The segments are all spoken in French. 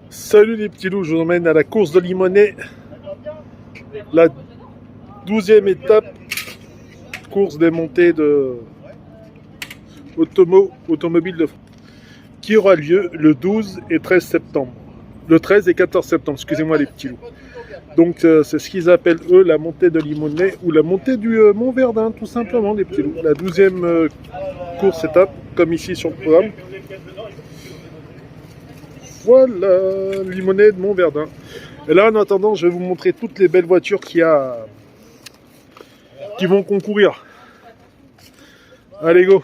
Salut les petits loups, je vous emmène à la course de Limonest, la 12e étape, course des montées de automobile de France, qui aura lieu le 12 et 13 septembre. Le 13 et 14 septembre, excusez-moi les petits loups. Donc c'est ce qu'ils appellent eux la montée de Limonest ou la montée du Mont Verdun, tout simplement les petits loups. La 12e course étape, comme ici sur le programme. Voilà, Limonest de Mont Verdun. Et là, en attendant, je vais vous montrer toutes les belles voitures qu'il y a qui vont concourir. Allez, go.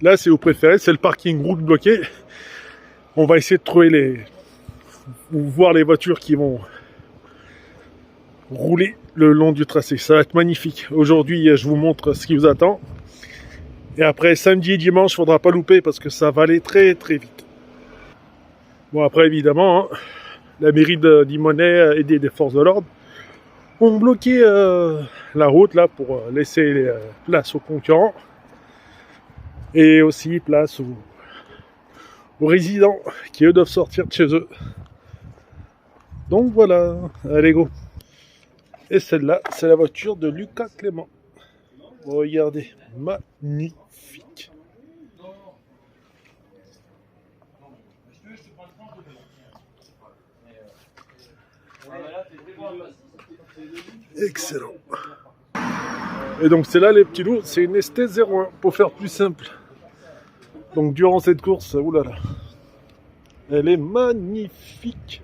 Là, c'est au préféré, c'est le parking route bloqué. On va essayer de trouver ou voir les voitures qui vont rouler le long du tracé. Ça va être magnifique. Aujourd'hui, je vous montre ce qui vous attend. Et après, samedi et dimanche, il ne faudra pas louper parce que ça va aller très très vite. Bon, après, évidemment, hein, la mairie de Limonest, aidée des forces de l'ordre, ont bloqué la route là pour laisser place aux concurrents et aussi place aux résidents qui eux doivent sortir de chez eux. Donc voilà, allez go. Et celle-là, c'est la voiture de Lucas Clément. Regardez, magnifique. Excellent. Et donc c'est là les petits loups, c'est une ST01 pour faire plus simple. Donc durant cette course, oulala, elle est magnifique.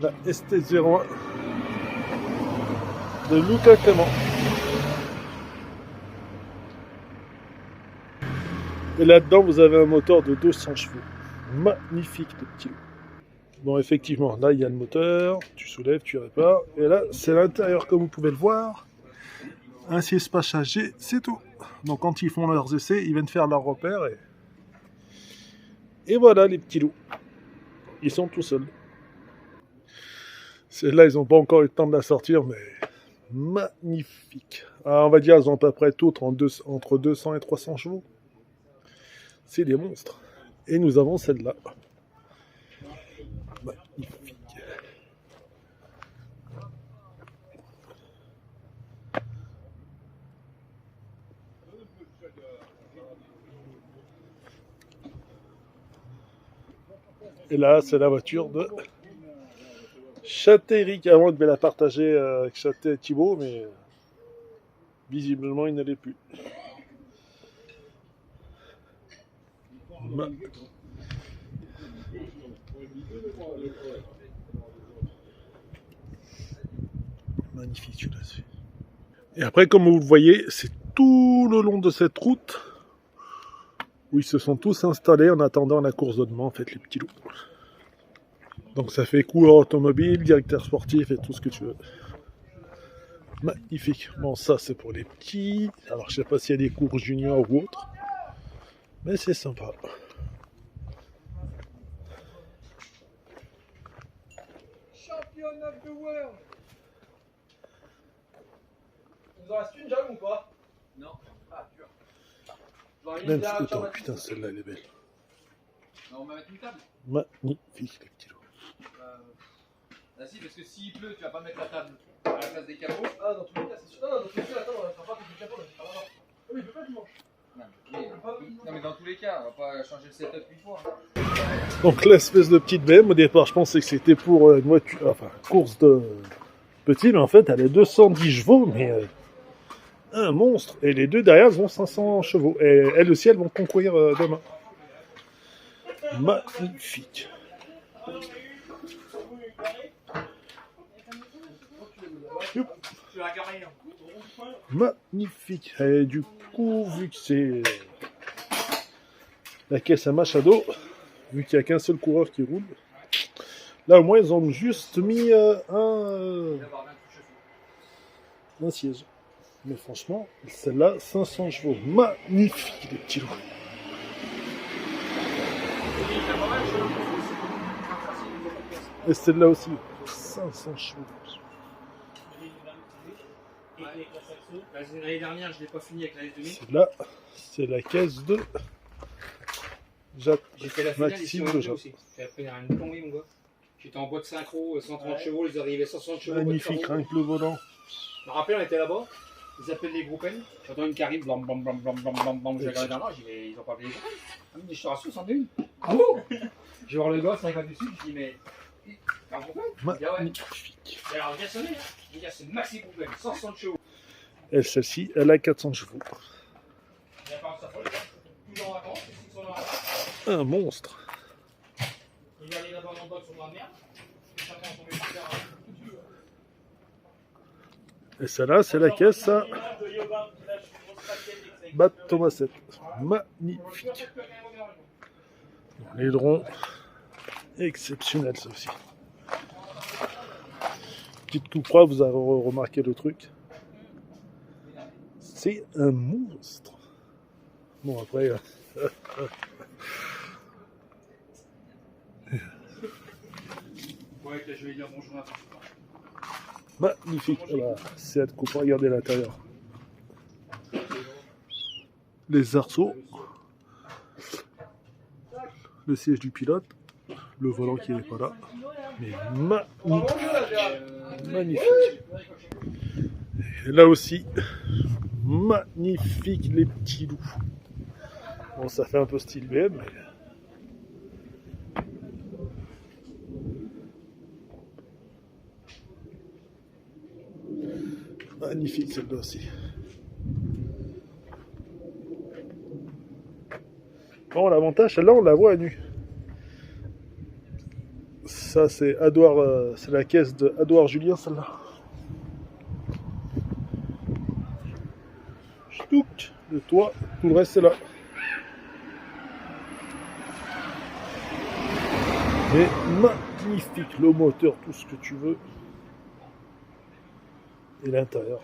La ST01 de Lucas Clément. Et là-dedans, vous avez un moteur de 200 chevaux. Magnifique, les petits loups. Bon, effectivement, là, il y a le moteur. Tu soulèves, tu répares. Et là, c'est l'intérieur, comme vous pouvez le voir. Un siège passager, c'est tout. Donc, quand ils font leurs essais, ils viennent faire leurs repères. Et voilà, les petits loups. Ils sont tout seuls. Celles-là, ils n'ont pas encore eu le temps de la sortir, mais magnifique. Alors, on va dire, elles ont à peu près toutes entre 200 et 300 chevaux. C'est des monstres. Et nous avons celle-là. Magnifique. Et là, c'est la voiture de Châté-Eric. Avant, il devait la partager avec Châté et Thibaut, mais visiblement, il ne l'est plus. Magnifique celui-là. Et après, comme vous le voyez, c'est tout le long de cette route où ils se sont tous installés en attendant la course de demain, en fait, les petits loups. Donc ça fait coureur automobile, directeur sportif et tout ce que tu veux. Magnifique. Bon, ça c'est pour les petits. Alors je sais pas s'il y a des courses juniors ou autres, mais c'est sympa. Champion of the world. Il nous en reste une, Jam, ou pas? Non. Ah, dur. Même scooter, putain, celle-là elle est belle. Non, on va mettre une table. Magnifique les petits loups. Ah si, parce que s'il pleut, tu vas pas mettre la table à la place des capots. Ah, dans tous les cas, c'est sûr. Non, dans tous les cas, attends, on va pas mettre des capots, là, c'est pas grave. Oui, il peut pas dimanche. Non, mais dans tous les cas, on va pas changer le setup 8 fois. Donc l'espèce de petite BM, au départ je pensais que c'était pour une voiture, enfin course de petit, mais en fait elle est 210 chevaux, mais un monstre. Et les deux derrière elles ont 500 chevaux. Et elles aussi elles vont concourir demain. Magnifique. Magnifique. Et du coup, vu que c'est la caisse à Machado, vu qu'il n'y a qu'un seul coureur qui roule, là au moins ils ont juste mis un siège. Mais franchement, celle-là, 500 chevaux. Magnifique les petits loups. Et celle-là aussi, 500 chevaux. avec la Saxo. L'année dernière, je ne l'ai pas fini avec la S2000. C'est là, c'est la caisse de Jacques J'ai fait la finale ici Maxime en de Jacques aussi. J'ai appris à une plomberie, mon gars. J'étais en boîte synchro, 130 chevaux, ils arrivaient 160 chevaux. Magnifique, rien que le volant. Je me rappelle, on était là-bas. Ils appellent les groupes N. J'entends une qui arrive, blam blam blam blam blam blam blam. J'ai regardé dans l'âge, ils ont pas appelé les groupes N. Ah, mais je te rassure, c'en est une. Ah bon? Je vais voir le gars, c'est un dessus, je dis, mais. T'as un groupe N? Il dit, ah ouais. Magnifique. Et alors, bien sonné, hein. Il dit, c'est maxi groupe N, 160 chevaux. Et celle-ci, elle a 400 chevaux. Il a pas sa folle, toujours en vacances, ils sont en vacances. Un monstre. Il est allé là-bas en bas sur la merde. Ça prend son métier. Et celle-là, c'est la caisse à Bat Thomas 7. Magnifique. L'aileron, exceptionnel ça aussi. Petite tout froid, vous avez remarqué le truc. C'est un monstre. Bon après... Ouais, je vais dire bonjour à toi. Magnifique. Voilà. C'est à couper. Regardez l'intérieur. Les arceaux. Le siège du pilote. Le volant qui n'est pas là. Mais magnifique. Et là aussi, magnifique les petits loups. Bon, ça fait un peu style BM, mais... Magnifique celle-là aussi. Bon, l'avantage, celle-là, on la voit à nu. Ça, c'est Adouard, c'est la caisse de Adouard Julien, celle-là. Ch'touk, le toit, tout le reste, c'est là. Mais magnifique, le moteur, tout ce que tu veux. Et l'intérieur.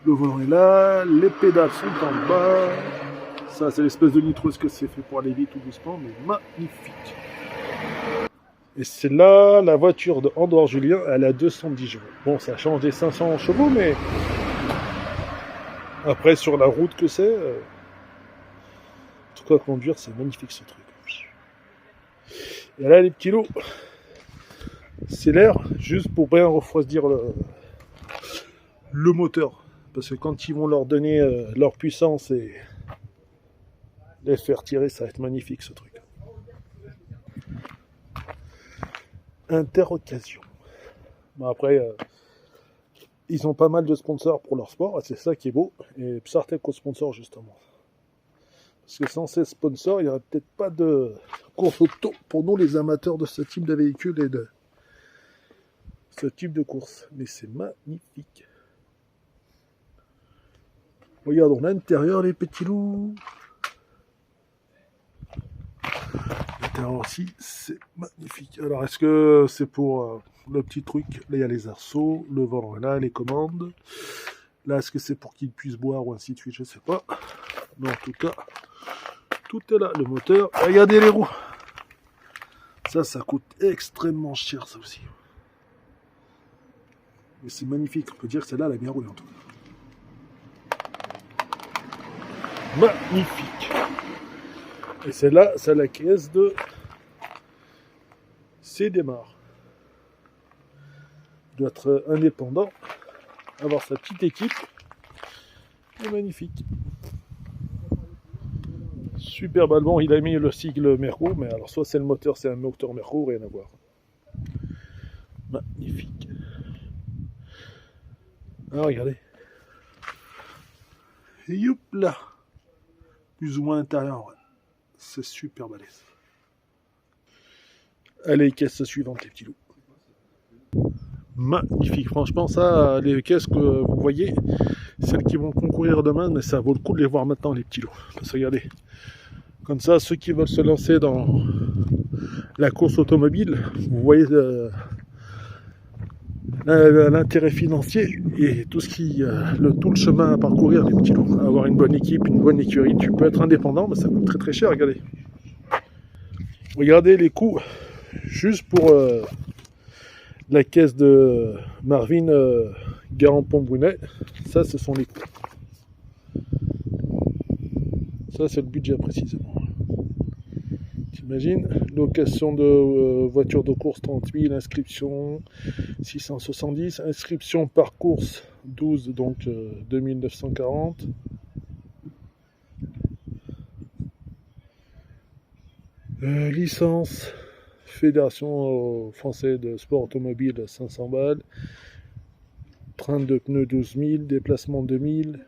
Le volant est là, les pédales sont en bas. Ça, c'est l'espèce de nitreuse que c'est fait pour aller vite tout doucement, mais magnifique. Et c'est là la voiture de Andouard Julien, elle a 210 chevaux. Bon, ça change des 500 chevaux, mais après, sur la route que c'est, en tout cas, conduire, c'est magnifique ce truc. Et là, les petits lots, c'est l'air juste pour bien refroidir le moteur. Parce que quand ils vont leur donner leur puissance et les faire tirer, ça va être magnifique ce truc. Interoccasion. Bon, après, ils ont pas mal de sponsors pour leur sport, c'est ça qui est beau. Et Psartec au sponsor justement. Parce que sans ces sponsors, il n'y aurait peut-être pas de course auto pour nous les amateurs de ce type de véhicule et de ce type de course. Mais c'est magnifique. Regardons l'intérieur, les petits loups. L'intérieur aussi, c'est magnifique. Alors, est-ce que c'est pour le petit truc? Là, il y a les arceaux, le volant est là, les commandes. Là, est-ce que c'est pour qu'ils puissent boire ou ainsi de suite? Je ne sais pas. Mais en tout cas, tout est là. Le moteur. Regardez les roues. Ça coûte extrêmement cher, ça aussi. Mais c'est magnifique. On peut dire que celle-là, elle a bien roulé en tout cas. Magnifique. Et celle-là, c'est la caisse de Cdemar. Il doit être indépendant, avoir sa petite équipe. C'est magnifique. Super ballon, il a mis le sigle Merco, mais alors soit c'est le moteur, c'est un moteur Merco, rien à voir. Magnifique. Ah, regardez. Et youp là. Plus ou moins intérieur, ouais. C'est super balèze. Allez, caisse suivante, les petits loups. Magnifique, franchement, ça, les caisses que vous voyez, celles qui vont concourir demain, mais ça vaut le coup de les voir maintenant, les petits loups. Parce que regardez, comme ça, ceux qui veulent se lancer dans la course automobile, vous voyez l'intérêt financier et tout tout le chemin à parcourir, les petits loups. Avoir une bonne équipe, une bonne écurie, tu peux être indépendant, mais ça coûte très très cher, regardez. Regardez les coûts, juste pour La caisse de Marvin Garand-Pont-Brunet, ça ce sont les coûts. Ça c'est le budget précisément. T'imagines, location de voiture de course 30 000, inscription 670, inscription par course 12, donc 2940. Licence Fédération française de sport automobile 500 balles, train de pneus 12 000, déplacement 2000,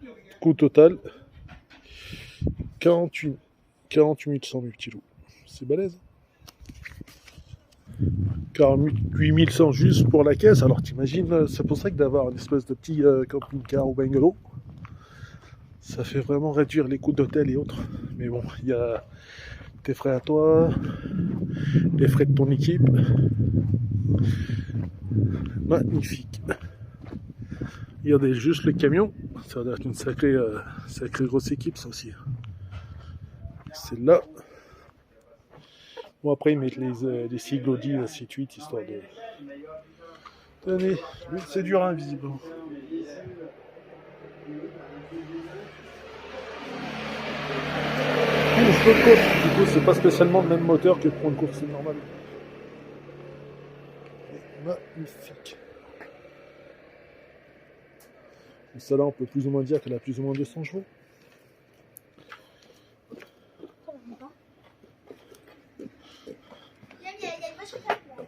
coût total 48 100 kilos. C'est balèze. 48 100 juste pour la caisse. Alors t'imagines, c'est pour ça que d'avoir une espèce de petit camping-car ou bungalow, ça fait vraiment réduire les coûts d'hôtel et autres. Mais bon, il y a tes frais à toi, les frais de ton équipe. Magnifique. Regardez juste le camion, ça va être une sacrée grosse équipe ça aussi. C'est là. Bon après ils mettent les sigles Audi et ainsi de suite, histoire de... Tenez, c'est dur hein, visiblement. Du coup c'est pas spécialement le même moteur que pour une course normale. Magnifique. Et celle-là on peut plus ou moins dire qu'elle a plus ou moins 200 chevaux.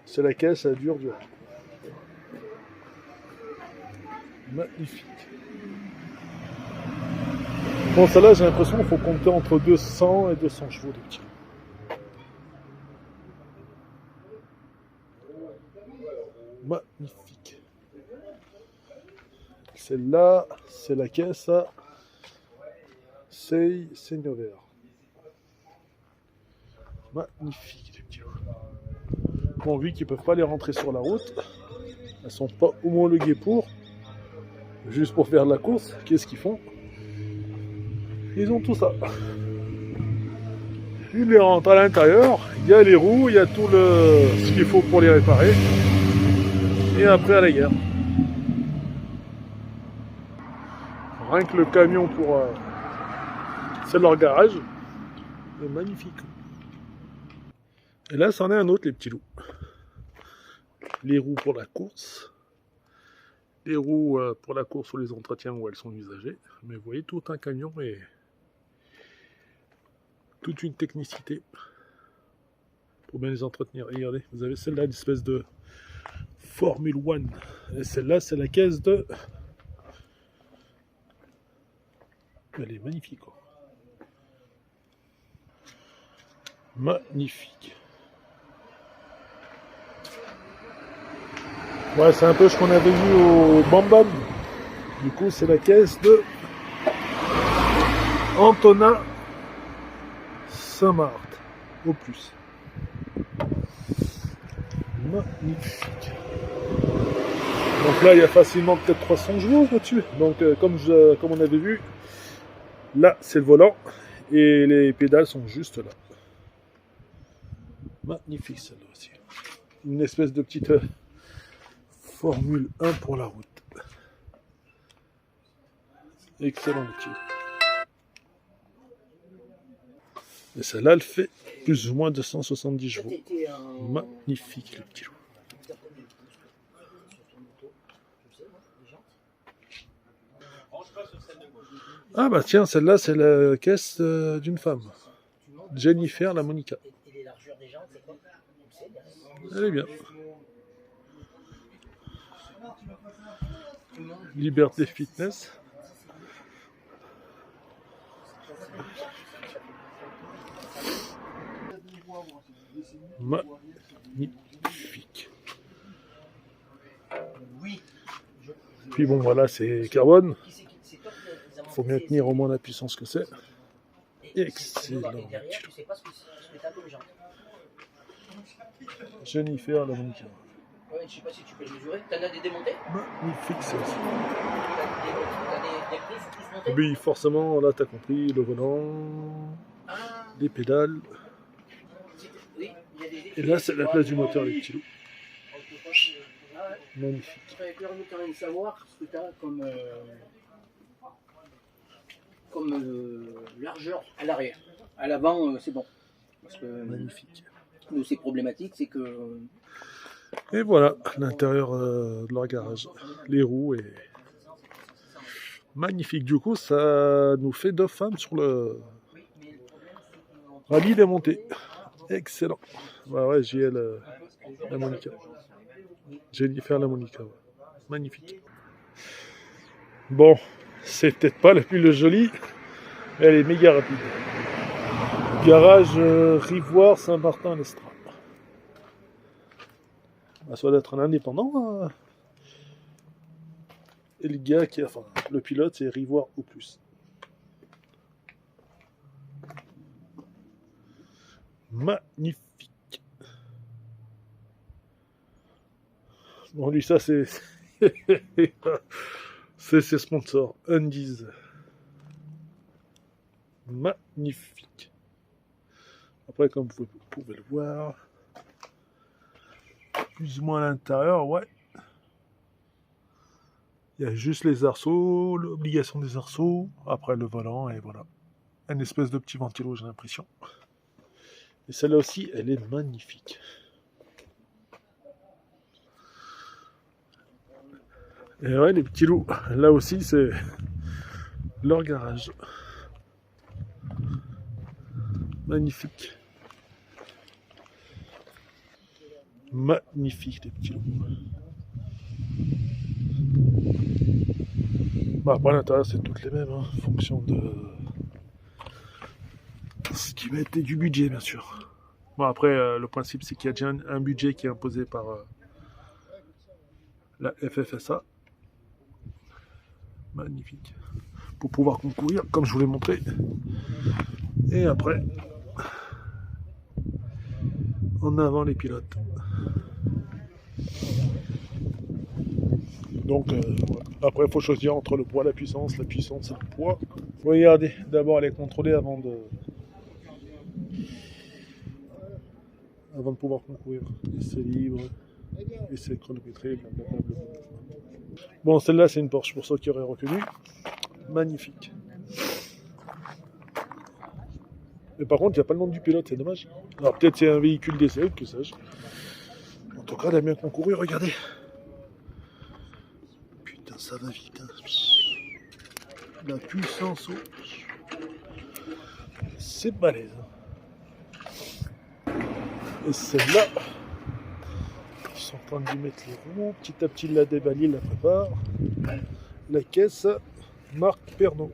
C'est la caisse, elle dure. Magnifique. Bon, celle-là, j'ai l'impression qu'il faut compter entre 200 et 200 chevaux de petit. Magnifique. Celle-là, c'est la caisse à Seigneur. Magnifique, les petits loups. Bon, vu qu'ils peuvent pas les rentrer sur la route, elles sont pas homologuées pour, juste pour faire de la course, qu'est-ce qu'ils font? Ils ont tout ça. Ils les rentrent à l'intérieur, il y a les roues, il y a tout ce qu'il faut pour les réparer. Et après à la guerre. Rien que le camion pour... c'est leur garage. C'est magnifique. Et là, c'en est un autre, les petits loups. Les roues pour la course. Les roues pour la course ou les entretiens où elles sont usagées. Mais vous voyez, tout un camion et toute une technicité pour bien les entretenir. Et regardez, vous avez celle-là, une espèce de Formule 1. Et celle-là, c'est la caisse de... Elle est magnifique, quoi. Magnifique. Ouais, c'est un peu ce qu'on avait vu au Bam Bam. Du coup, c'est la caisse de Antonin Saint-Marthe, au plus. Magnifique. Donc là, il y a facilement peut-être 300 chevaux là-dessus. Donc, comme on avait vu, là, c'est le volant et les pédales sont juste là. Magnifique celle-là aussi. Une espèce de petite Formule 1 pour la route. Excellent outil. Et celle-là, elle fait plus ou moins 270 chevaux. Magnifique le petit loup. Ah bah tiens, celle-là, c'est la caisse d'une femme. Jennifer la Monica. Elle est bien. Liberté Fitness. Magnifique. Puis bon, voilà, c'est carbone. Il faut bien tenir au moins la puissance que c'est. Excellent. Jennifer la Monica. Ouais, je sais pas si tu peux le mesurer. T'en as des démontés? Magnifique ça aussi. T'as des pneus sont tous montés? Oui, forcément, là t'as compris, le volant, les pédales. Oui, il y a des... Et là c'est la place du moteur, les petits loups. Magnifique. Je serais curieux quand même de savoir ce que tu as comme largeur à l'arrière. À l'avant, c'est bon. Parce que Magnifique. nous, c'est problématique, c'est que Et voilà l'intérieur de leur garage. Les roues et magnifique. Du coup, ça nous fait 2 femmes sur le rallye des montées. Excellent. Bah ouais, JL la Monica. Jennifer la Monica. Ouais. Magnifique. Bon, c'est peut-être pas la plus jolie. Elle est méga rapide. Garage Rivoire Saint-Martin-l'Estrade. Bah, ça doit être un indépendant. Et le gars qui, enfin, le pilote, c'est Rivoire au plus. Magnifique. Bon, lui, ça, c'est. c'est ses sponsors. Undies. Magnifique. Après, comme vous pouvez le voir, plus ou moins à l'intérieur, ouais. Il y a juste les arceaux, l'obligation des arceaux, après le volant, et voilà. Une espèce de petit ventilo, j'ai l'impression. Et celle-là aussi, elle est magnifique. Et ouais, les petits loups, là aussi, c'est leur garage. Magnifique. Magnifique, les petits loups. Bah, après, à l'intérieur, c'est toutes les mêmes, hein, en fonction de ce qui va être du budget, bien sûr. Bon, après, le principe, c'est qu'il y a déjà un budget qui est imposé par la FFSA. Magnifique. Pour pouvoir concourir, comme je vous l'ai montré. Et après, en avant les pilotes. Donc, après, il faut choisir entre le poids, la puissance et le poids. Regardez, d'abord, elle est contrôlée avant de pouvoir concourir. Et c'est libre, et c'est chronométré, blablabla. Bon, celle-là, c'est une Porsche, pour ceux qui auraient reconnu. Magnifique. Mais par contre, il n'y a pas le nom du pilote, c'est dommage. Alors peut-être c'est un véhicule d'essai ou que sais-je. En tout cas, elle a bien concouru, regardez. Putain, ça va vite. Hein. La puissance, c'est balèze. Et celle-là, ils sont en train de lui mettre les roues. Petit à petit, la débalier, la prépare. La caisse, marque Pernod.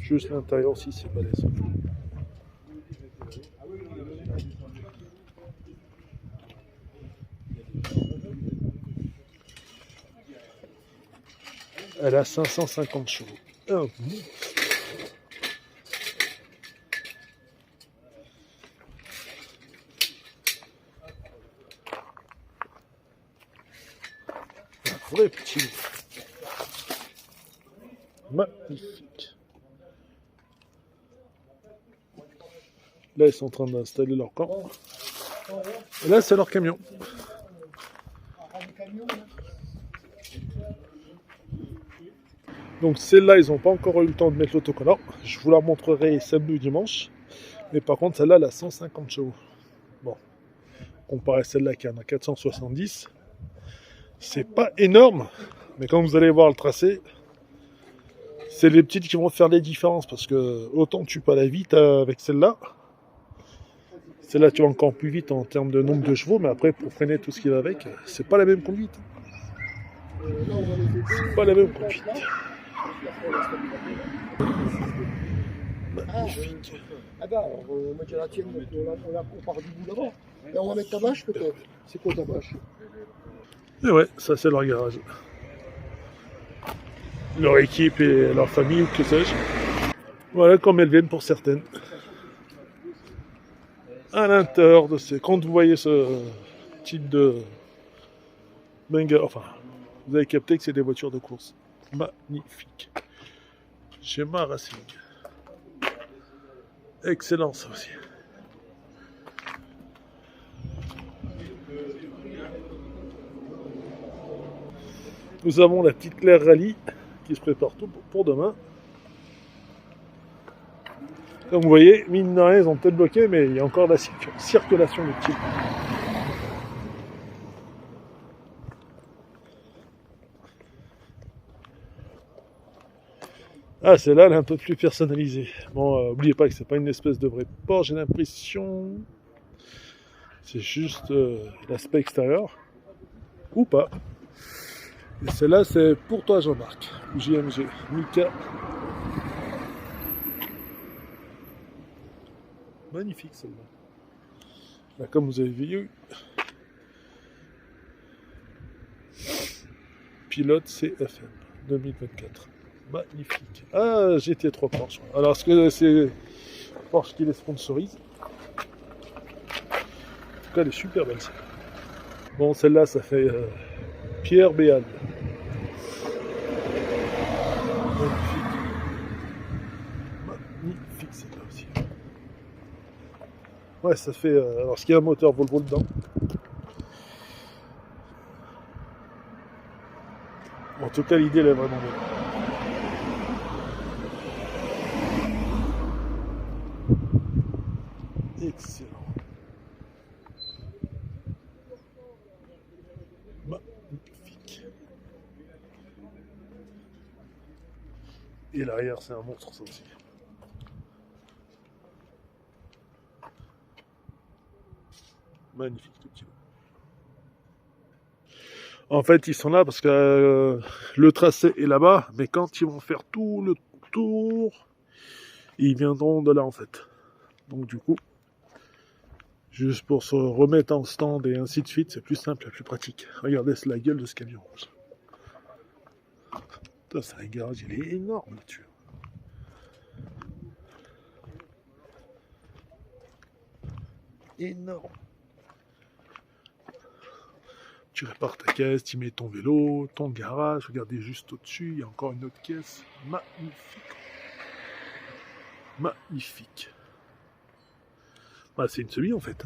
Juste l'intérieur aussi, c'est balèze. Elle a 550 chevaux. Oh. Un vrai petit. Magnifique. Là, ils sont en train d'installer leur camp. Et là, c'est leur camion. Donc celle-là, ils n'ont pas encore eu le temps de mettre l'autocollant. Je vous la montrerai samedi ou dimanche. Mais par contre, celle-là, elle a 150 chevaux. Bon, comparé à celle-là qui en a 470, c'est pas énorme. Mais quand vous allez voir le tracé, c'est les petites qui vont faire les différences. Parce que autant tu peux aller vite avec celle-là. Celle-là, tu vas encore plus vite en termes de nombre de chevaux. Mais après, pour freiner tout ce qui va avec, c'est pas la même conduite. C'est pas la même conduite. Magnifique. Ah bah, on met la tienne, on part du bout là-bas. Et on va mettre ta bâche peut-être. C'est quoi ta bâche? Et ouais, ça c'est leur garage. Leur équipe et leur famille, ou que sais-je. Voilà comme elles viennent pour certaines. À l'intérieur de ces... Quand vous voyez ce type de... Banger, enfin, vous avez capté que c'est des voitures de course. Magnifique. Schéma Racing. Excellent ça aussi. Nous avons la petite Claire Rallye qui se prépare tout pour demain. Comme vous voyez, mine de rien, ils ont peut-être bloqué, mais il y a encore de la circulation de petits. Ah, celle-là, elle est un peu plus personnalisée. Bon, oubliez pas que c'est pas une espèce de vrai port, j'ai l'impression. C'est juste l'aspect extérieur. Ou pas. Et celle-là, c'est pour toi, Jean-Marc. JMG, Mika. Magnifique, celle-là. Là, comme vous avez vu, pilote CFM 2024. Magnifique. Ah, GT3 Porsche. Alors, est-ce que c'est Porsche qui les sponsorise? En tout cas, elle est super belle. Bon, celle-là, ça fait Pierre Béal. Magnifique. Magnifique, celle-là aussi. Ouais, ça fait... alors, est-ce qu'il y a un moteur Volvo dedans? En tout cas, l'idée, elle est vraiment belle. Excellent. Magnifique. Et l'arrière, c'est un monstre, ça aussi. Magnifique, tout petit. En fait, ils sont là parce que le tracé est là-bas, mais quand ils vont faire tout le tour, ils viendront de là, en fait. Donc, du coup, juste pour se remettre en stand et ainsi de suite, c'est plus simple et plus pratique. Regardez la gueule de ce camion rouge. C'est un garage, il est énorme là-dessus. Énorme. Tu répares ta caisse, tu mets ton vélo, ton garage, regardez juste au-dessus, il y a encore une autre caisse. Magnifique. Magnifique. Ah, c'est une semi en fait.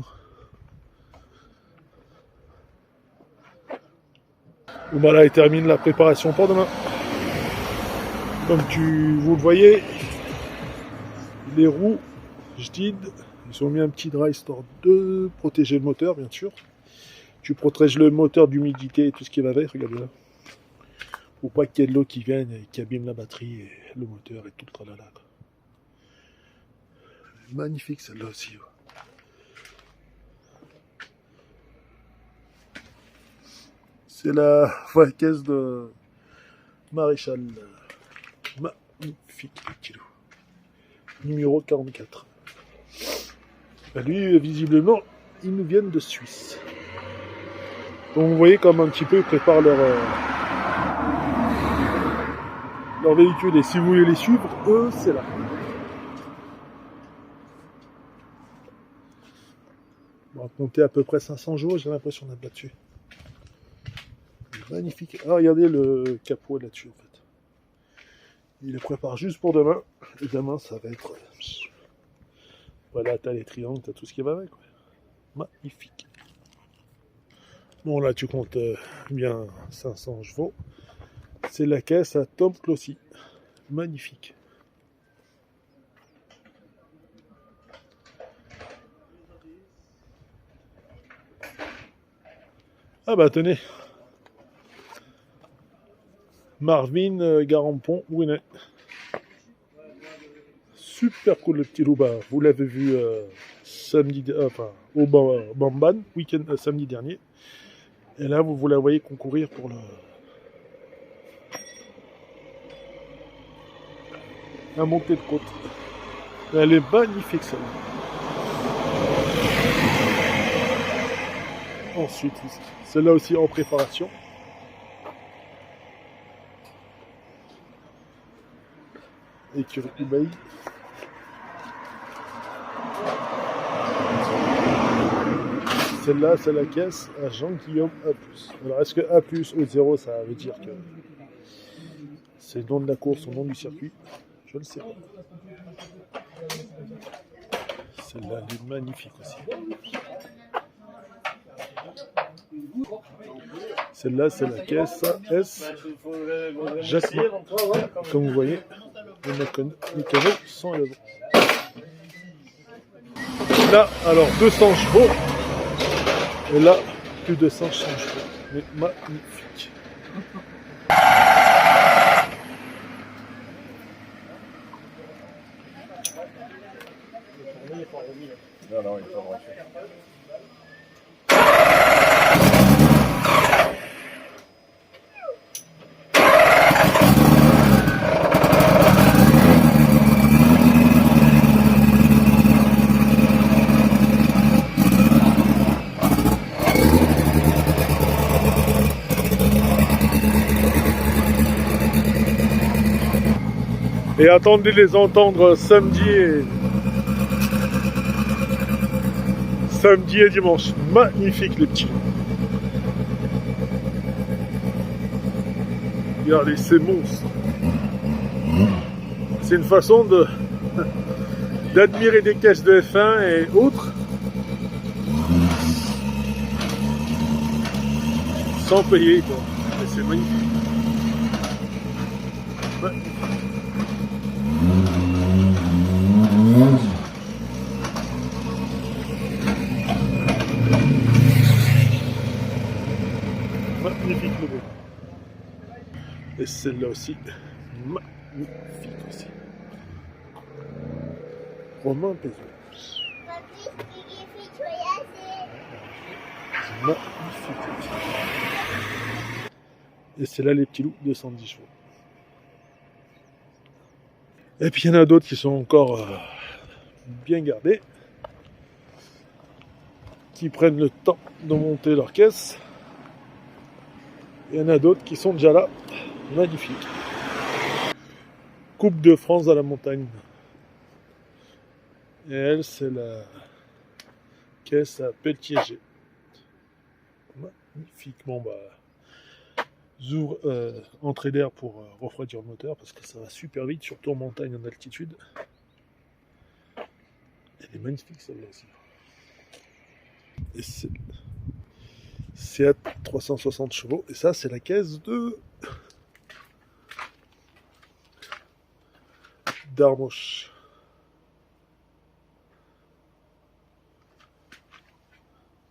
Bon bah là, il termine la préparation pour demain. Comme vous le voyez, les roues, je dis, ils ont mis un petit dry store de protéger le moteur, bien sûr. Tu protèges le moteur d'humidité et tout ce qui va avec, regardez là. Pour pas qu'il y ait de l'eau qui vienne et qui abîme la batterie et le moteur et tout le tralala. Magnifique celle-là aussi. C'est la caisse de Maréchal. Magnifique kilo. Numéro 44. Ben lui, visiblement, ils nous viennent de Suisse. Donc vous voyez comme un petit peu ils préparent leur véhicule. Et si vous voulez les suivre, eux, c'est là. On va compter à peu près 500 jours, j'ai l'impression d'être là-dessus. Magnifique. Ah, regardez le capot là-dessus, en fait. Il le prépare juste pour demain. Et demain, ça va être... Voilà, t'as les triangles, t'as tout ce qui va avec. Magnifique. Bon, là, tu comptes bien 500 chevaux. C'est la caisse à Tom Clossy. Magnifique. Ah bah, tenez. Marvin Garampon, Winnet. Super cool le petit loup. Bah, vous l'avez vu samedi, au Bamban, samedi dernier. Et là, vous la voyez concourir pour la montée de côte. Elle est magnifique, celle-là. Ensuite, celle-là aussi en préparation. Écurie Ubaï. Celle-là, c'est la caisse à Jean-Guillaume A+. Alors, est-ce que A+, ou 0, ça veut dire que c'est le nom de la course, le nom du circuit? Je ne sais pas. Celle-là, elle est magnifique aussi. Celle-là, c'est la caisse S. Jasmin. Comme vous voyez, les canaux sont à l'avant. Là, alors 200 chevaux. Et là, plus de 100 chevaux. Mais magnifique. Non, non, il faut brancher. Et attendez de les entendre samedi et dimanche. Magnifique les petits. Regardez ces monstres. C'est une façon d'admirer des caisses de F1 et autres sans payer, quoi. Et c'est magnifique. Magnifique. Magnifique le beau. Et celle-là aussi, magnifique aussi. Romain Pézou. Magnifique aussi. Et c'est là les petits loups, 210 chevaux. Et puis il y en a d'autres qui sont encore bien gardés, qui prennent le temps de monter leur caisse. Il y en a d'autres qui sont déjà là, magnifiques. Coupe de France dans la montagne. Et elle, c'est la caisse à Pelletier-G. Magnifique. Bon bah, entrée d'air pour refroidir le moteur parce que ça va super vite, surtout en montagne en altitude. Elle est magnifique celle-là aussi. Et c'est à 360 chevaux. Et ça, c'est la caisse de Darmoche.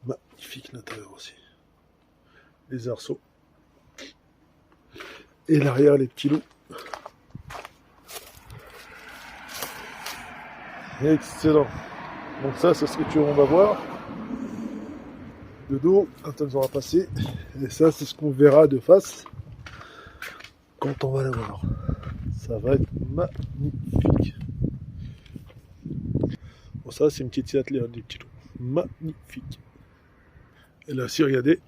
Magnifique l'intérieur aussi. Les arceaux. Et l'arrière, les petits loups. Excellent. Donc ça, c'est ce que on va voir de dos quand elle aura passé. Et ça, c'est ce qu'on verra de face quand on va la voir. Ça va être magnifique. Bon, ça, c'est une petite attelée des petits loups. Magnifique. Et là aussi, regardez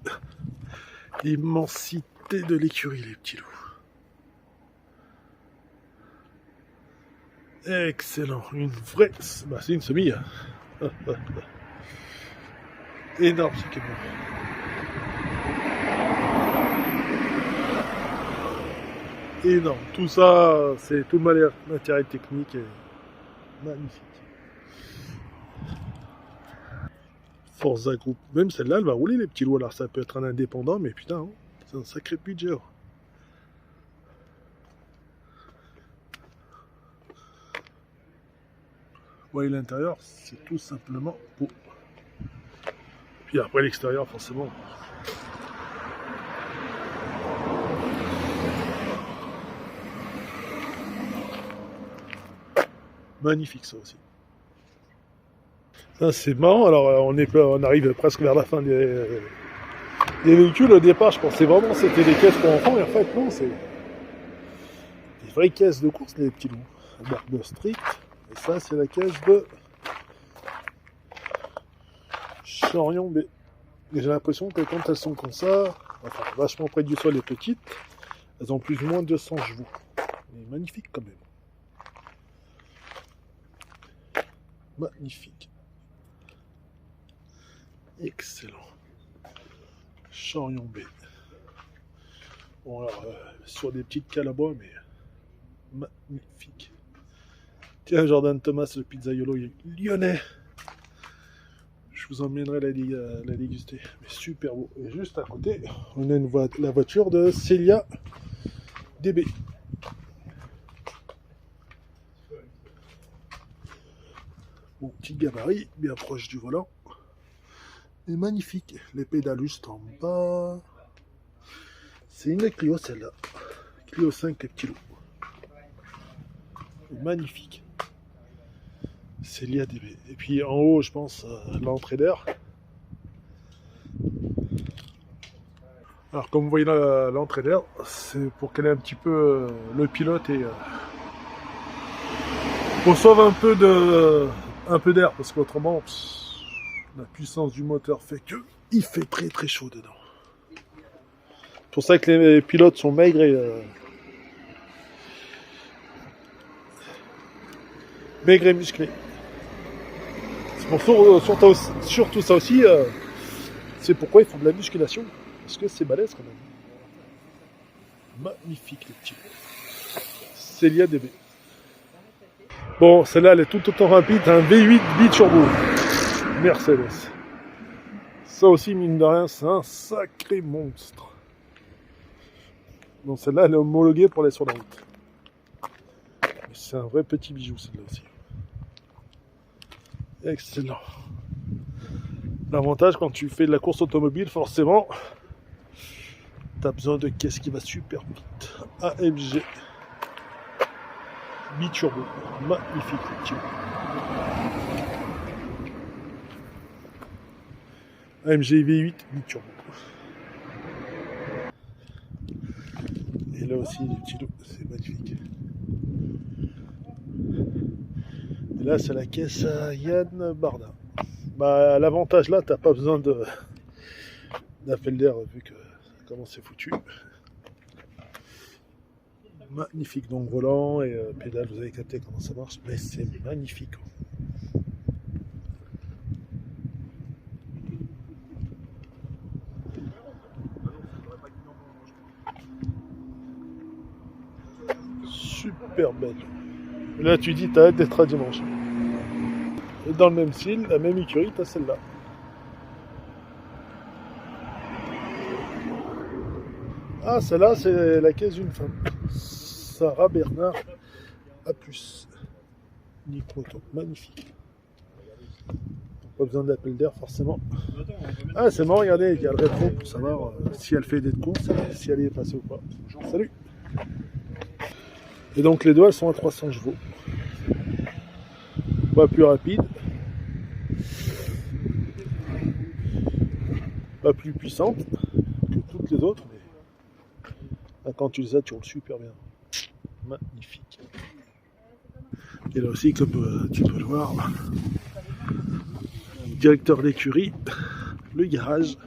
l'immensité de l'écurie, les petits loups. Excellent, une vraie... Bah, c'est une semille. Énorme ce camion. Énorme. Tout ça, c'est tout le matériel technique est magnifique. Forza Group. Même celle-là, elle va rouler les petits loups. Alors ça peut être un indépendant, mais putain, hein, c'est un sacré budget. Hein. Vous voyez l'intérieur, c'est tout simplement beau. Puis après l'extérieur, forcément. Magnifique ça aussi. Ça c'est marrant, alors on arrive presque vers la fin des véhicules. Au départ, je pensais vraiment que c'était des caisses pour enfants, et en fait non, c'est des vraies caisses de course, les petits loups. Marque de Street. Et ça, c'est la caisse de Chorion B. Et j'ai l'impression que quand elles sont comme ça, enfin vachement près du sol et petites, elles ont plus ou moins 200 chevaux. Mais magnifique quand même. Magnifique. Excellent. Chorion B. Bon alors, sur des petites cales à bois, mais magnifique. Tiens, Jordan Thomas, le pizzaiolo lyonnais. Je vous emmènerai la déguster. Mais super beau. Et juste à côté, on a la voiture de Célia DB. Bon, petit gabarit, bien proche du volant. Et magnifique. Les pédales juste en bas. C'est une Clio celle-là. Clio 5 kg. Magnifique. Célia DB. Et puis en haut, je pense, l'entrée d'air. Alors comme vous voyez l'entrée d'air, c'est pour qu'elle ait un petit peu le pilote et reçoive un peu d'air, parce qu'autrement la puissance du moteur fait que il fait très très chaud dedans. C'est pour ça que les pilotes sont maigres et musclés. C'est pour surtout ça aussi, c'est pourquoi ils font de la musculation. Parce que c'est balèze quand même. Magnifique les petits. Célia DB. Bon, celle-là elle est tout autant rapide, un V8 biturbo. Mercedes. Ça aussi, mine de rien, c'est un sacré monstre. Donc celle-là elle est homologuée pour aller sur la route. C'est un vrai petit bijou celle-là aussi. Excellent. L'avantage quand tu fais de la course automobile, forcément, t'as besoin de caisse qui va super vite. AMG biturbo, magnifique le petit. AMG V8 biturbo. Et là aussi les petits loups, c'est magnifique. Et là c'est la caisse à Yann Barda. Bah, l'avantage là, t'as pas besoin d'appel d'air vu que comment c'est foutu. Magnifique, donc volant et pédale, vous avez capté comment ça marche, mais c'est magnifique. Super belle. Et là tu dis t'as hâte d'être à dimanche. Et dans le même style, la même écurie, t'as celle-là. Ah, celle-là, c'est la caisse d'une femme. Sarah Bernard A+. Nicoto, magnifique. Pas besoin d'appel d'air, forcément. Ah, c'est marrant, regardez, il y a le rétro pour savoir si elle fait des courses, si elle y est passée ou pas. Salut. Et donc, les deux, elles sont à 300 chevaux. Pas plus rapide. Pas plus puissante que toutes les autres, mais quand tu les as, tu roules super bien. Magnifique. Et là aussi, comme tu peux le voir, directeur d'écurie, le garage,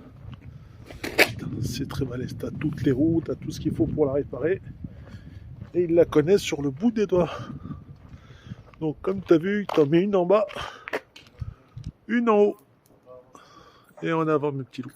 c'est très balèze. T'as toutes les roues, t'as tout ce qu'il faut pour la réparer, et ils la connaissent sur le bout des doigts. Donc comme tu as vu, tu en mets une en bas, une en haut, et en avant mes petits loups.